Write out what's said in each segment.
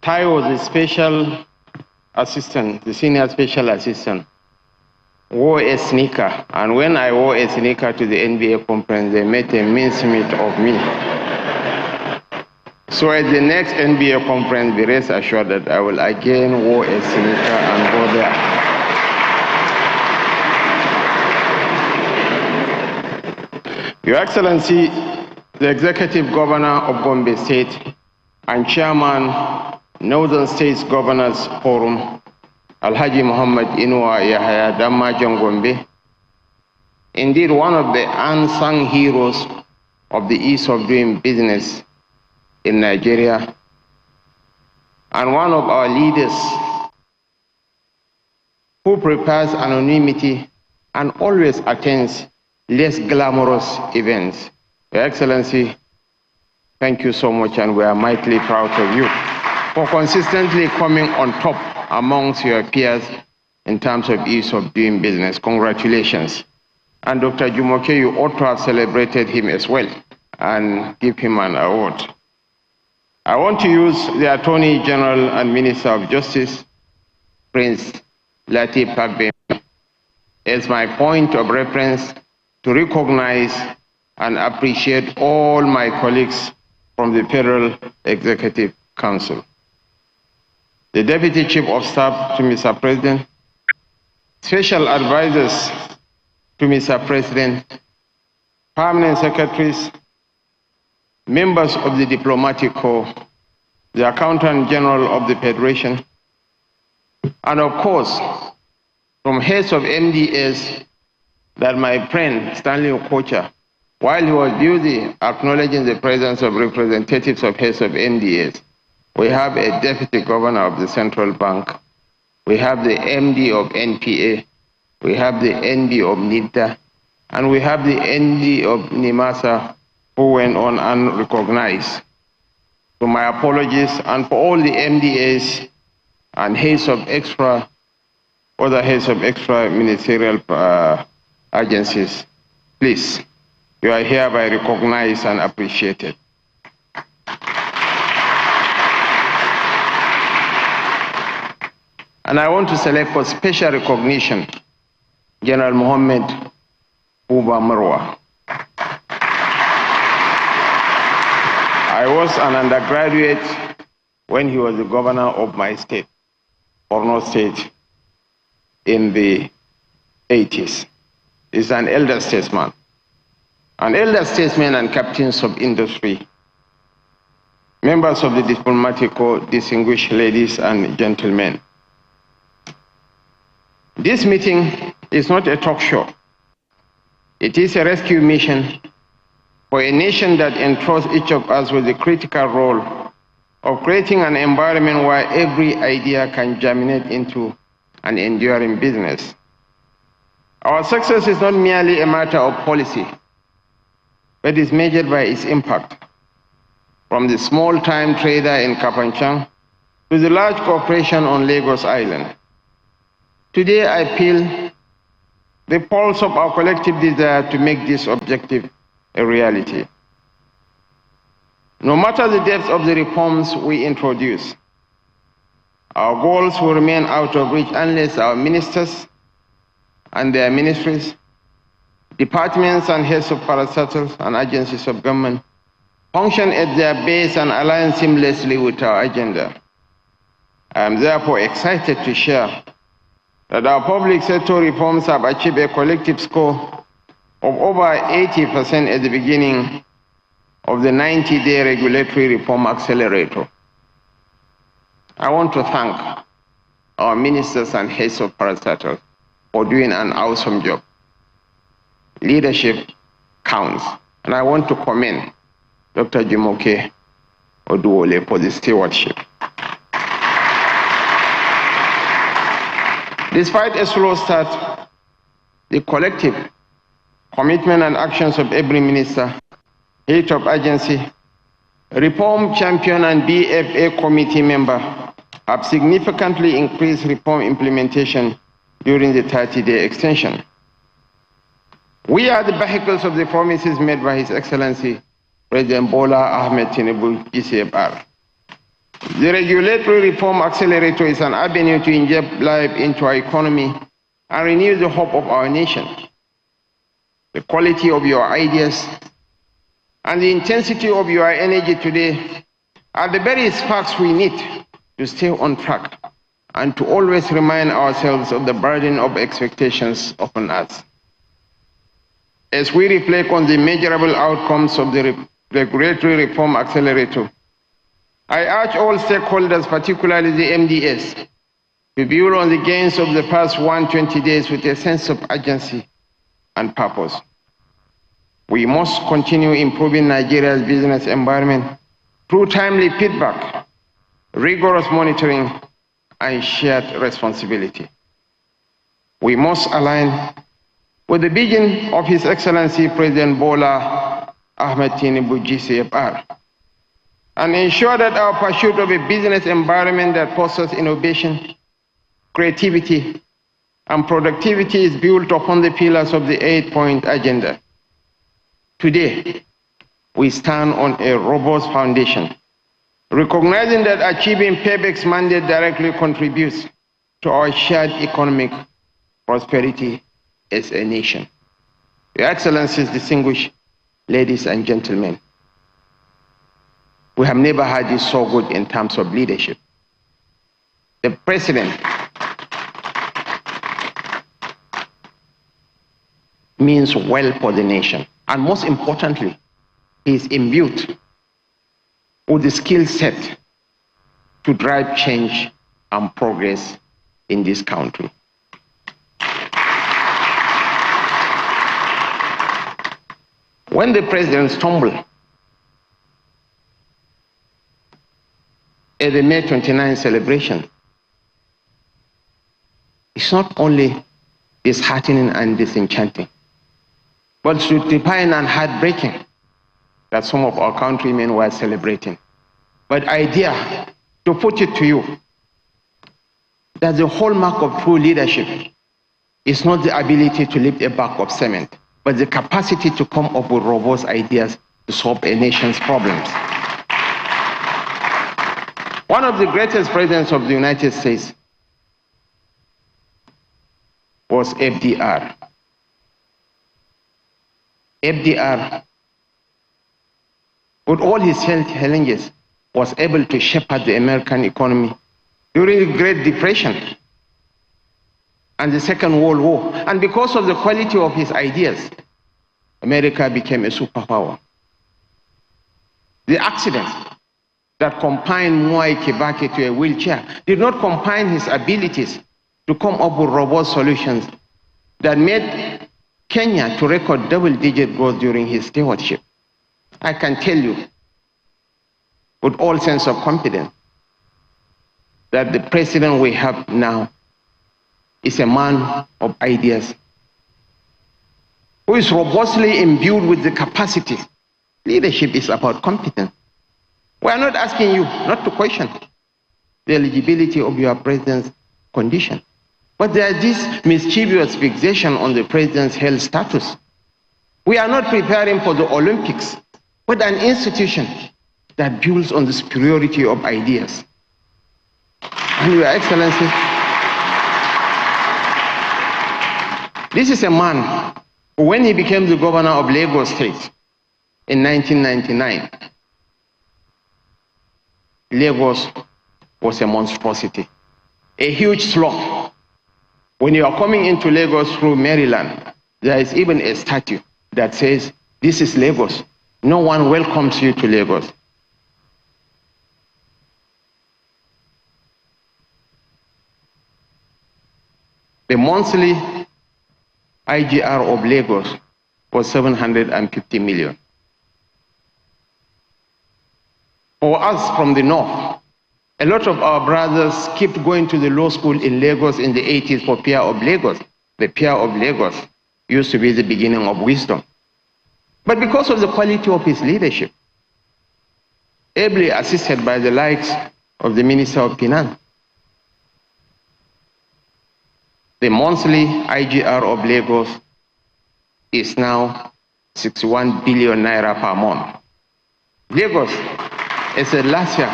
Tai was the special assistant, the senior special assistant, wore a sneaker, and when I wore a sneaker to the NBA conference, they made a mincemeat of me. So at the next NBA conference, be rest assured that I will again wear a sneaker and go there. Your Excellency, the Executive Governor of Gombe State and Chairman, Northern States Governors Forum, Alhaji Muhammad Inuwa Yahaya Dammajan Gombe, indeed one of the unsung heroes of the ease of doing business in Nigeria, and one of our leaders who prepares anonymity and always attends less glamorous events. Your Excellency, thank you so much, and we are mightily proud of you for consistently coming on top amongst your peers in terms of ease of doing business. Congratulations. And Dr. Jumoke, you ought to have celebrated him as well and give him an award. I want to use the Attorney General and Minister of Justice, Prince Lateef Pagbe, as my point of reference to recognize and appreciate all my colleagues from the Federal Executive Council. The Deputy Chief of Staff to Mr. President, Special Advisors to Mr. President, Permanent Secretaries, members of the Diplomatic Corps, the Accountant General of the Federation, and of course, from heads of MDAs that my friend Stanley Okocha, while he was busy acknowledging the presence of representatives of heads of MDAs, we have a Deputy Governor of the Central Bank, we have the MD of NPA, we have the ND of NIDA, and we have the ND of NIMASA, who went on unrecognized. So my apologies, and for all the MDAs and heads of other heads of extra ministerial agencies, please, you are hereby recognized and appreciated. And I want to select for special recognition General Mohammed Uba Marwa. I was an undergraduate when he was the governor of my state, Borno State, in the 80s. He's an elder statesman. An elder statesman and captains of industry, members of the diplomatic corps, distinguished ladies and gentlemen. This meeting is not a talk show. It is a rescue mission for a nation that entrusts each of us with the critical role of creating an environment where every idea can germinate into an enduring business. Our success is not merely a matter of policy, but is measured by its impact. From the small-time trader in Kafanchan to the large corporation on Lagos Island. Today I feel the pulse of our collective desire to make this objective a reality. No matter the depth of the reforms we introduce, our goals will remain out of reach unless our ministers and their ministries, departments and heads of parastatals and agencies of government function at their base and align seamlessly with our agenda. I am therefore excited to share that our public sector reforms have achieved a collective score of over 80% at the beginning of the 90-day regulatory reform accelerator. I want to thank our ministers and heads of parastatals for doing an awesome job. Leadership counts, and I want to commend Dr. Jumoke Oduwole for the stewardship. Despite a slow start, the collective commitment and actions of every minister, head of agency, reform champion and BFA committee member have significantly increased reform implementation during the 30-day extension. We are the vehicles of the promises made by His Excellency President Bola Ahmed Tinubu, GCFR. The regulatory reform accelerator is an avenue to inject life into our economy and renew the hope of our nation. The quality of your ideas and the intensity of your energy today are the very sparks we need to stay on track and to always remind ourselves of the burden of expectations upon us. As we reflect on the measurable outcomes of the regulatory reform accelerator, I urge all stakeholders, particularly the MDS, to build on the gains of the past 120 days with a sense of urgency and purpose. We must continue improving Nigeria's business environment through timely feedback, rigorous monitoring, and shared responsibility. We must align with the vision of His Excellency President Bola Ahmed Tinubu GCFR and ensure that our pursuit of a business environment that fosters innovation, creativity, and productivity is built upon the pillars of the 8-point agenda. Today, we stand on a robust foundation, recognizing that achieving PEBEC's mandate directly contributes to our shared economic prosperity as a nation. Your Excellencies, distinguished ladies and gentlemen, we have never had this so good in terms of leadership. The President means well for the nation, and most importantly, he is imbued with the skill set to drive change and progress in this country. When the President stumbled at the May 29 celebration, it's not only disheartening and disenchanting, but stupefying and heartbreaking that some of our countrymen were celebrating. But I dare to put it to you that the hallmark of true leadership is not the ability to lift a bag of cement, but the capacity to come up with robust ideas to solve a nation's problems. One of the greatest presidents of the United States was FDR. FDR, with all his health challenges, was able to shepherd the American economy during the Great Depression and the Second World War. And because of the quality of his ideas, America became a superpower. The accident that confined Mwai Kibaki to a wheelchair did not confine his abilities to come up with robust solutions that made Kenya to record double-digit growth during his stewardship. I can tell you with all sense of confidence that the president we have now is a man of ideas who is robustly imbued with the capacity. Leadership is about competence. We are not asking you not to question the eligibility of your president's condition, but there is this mischievous fixation on the president's health status. We are not preparing for the Olympics, but an institution that builds on the superiority of ideas. And Your Excellency, this is a man who, when he became the governor of Lagos State in 1999, Lagos was a monstrosity, a huge slum. When you are coming into Lagos through Maryland, there is even a statue that says, "This is Lagos. No one welcomes you to Lagos." The monthly IGR of Lagos was 750 million. For us from the north, a lot of our brothers kept going to the law school in Lagos in the 80s for fear of Lagos. The fear of Lagos used to be the beginning of wisdom. But because of the quality of his leadership, ably assisted by the likes of the Minister of Finance, the monthly IGR of Lagos is now 61 billion naira per month. Lagos, as a last year,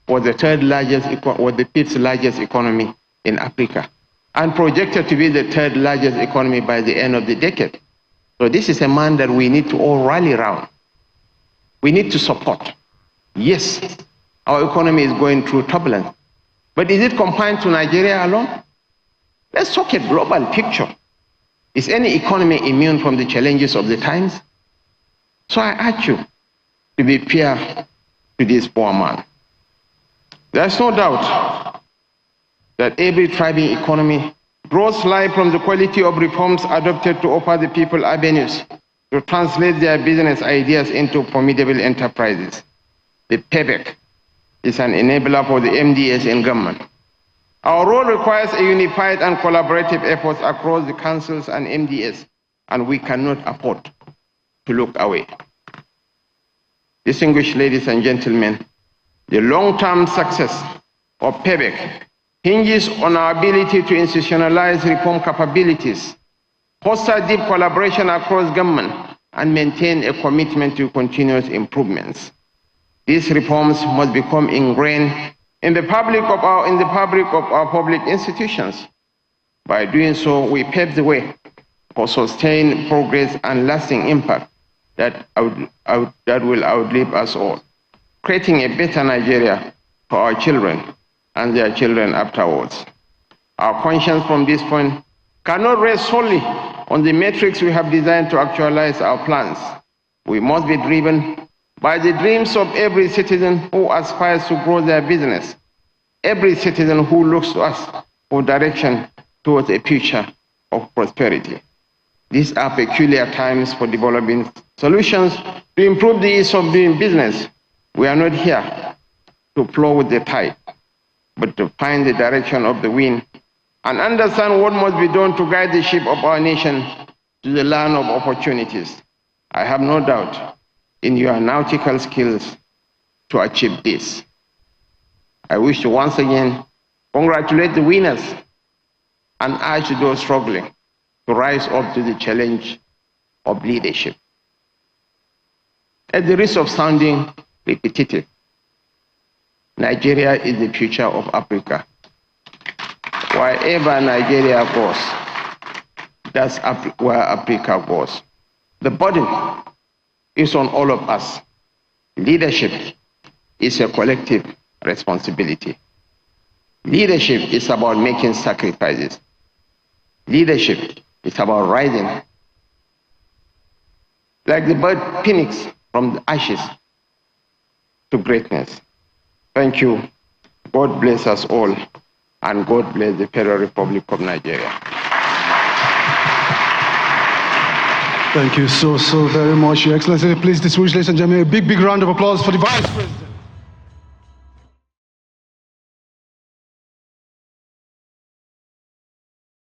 was the fifth largest economy in Africa, and projected to be the third largest economy by the end of the decade. So this is a man that we need to all rally around. We need to support. Yes, our economy is going through turbulence, but is it confined to Nigeria alone? Let's talk a global picture. Is any economy immune from the challenges of the times? So I urge you to be fair to this poor man. There's no doubt that every thriving economy draws life from the quality of reforms adopted to offer the people avenues to translate their business ideas into formidable enterprises. The PEBEC is an enabler for the MDS in government. Our role requires a unified and collaborative effort across the councils and MDS, and we cannot afford to look away. Distinguished ladies and gentlemen, the long-term success of PEBEC hinges on our ability to institutionalize reform capabilities, foster deep collaboration across government, and maintain a commitment to continuous improvements. These reforms must become ingrained in the fabric of our public institutions. By doing so, we pave the way for sustained progress and lasting impact that will outlive us all, creating a better Nigeria for our children and their children afterwards. Our conscience from this point cannot rest solely on the metrics we have designed to actualize our plans. We must be driven by the dreams of every citizen who aspires to grow their business, every citizen who looks to us for direction towards a future of prosperity. These are peculiar times for developing solutions to improve the ease of doing business. We are not here to flow with the tide, but to find the direction of the wind and understand what must be done to guide the ship of our nation to the land of opportunities. I have no doubt in your nautical skills to achieve this. I wish to once again congratulate the winners and urge those struggling to rise up to the challenge of leadership. At the risk of sounding repetitive, Nigeria is the future of Africa. Wherever Nigeria goes, that's where Africa goes. The burden is on all of us. Leadership is a collective responsibility. Leadership is about making sacrifices. Leadership is about rising like the bird phoenix from the ashes to greatness. Thank you. God bless us all, and God bless the Federal Republic of Nigeria. Thank you so very much, Your Excellency. Please distinguished ladies and gentlemen, a big round of applause for the Vice President.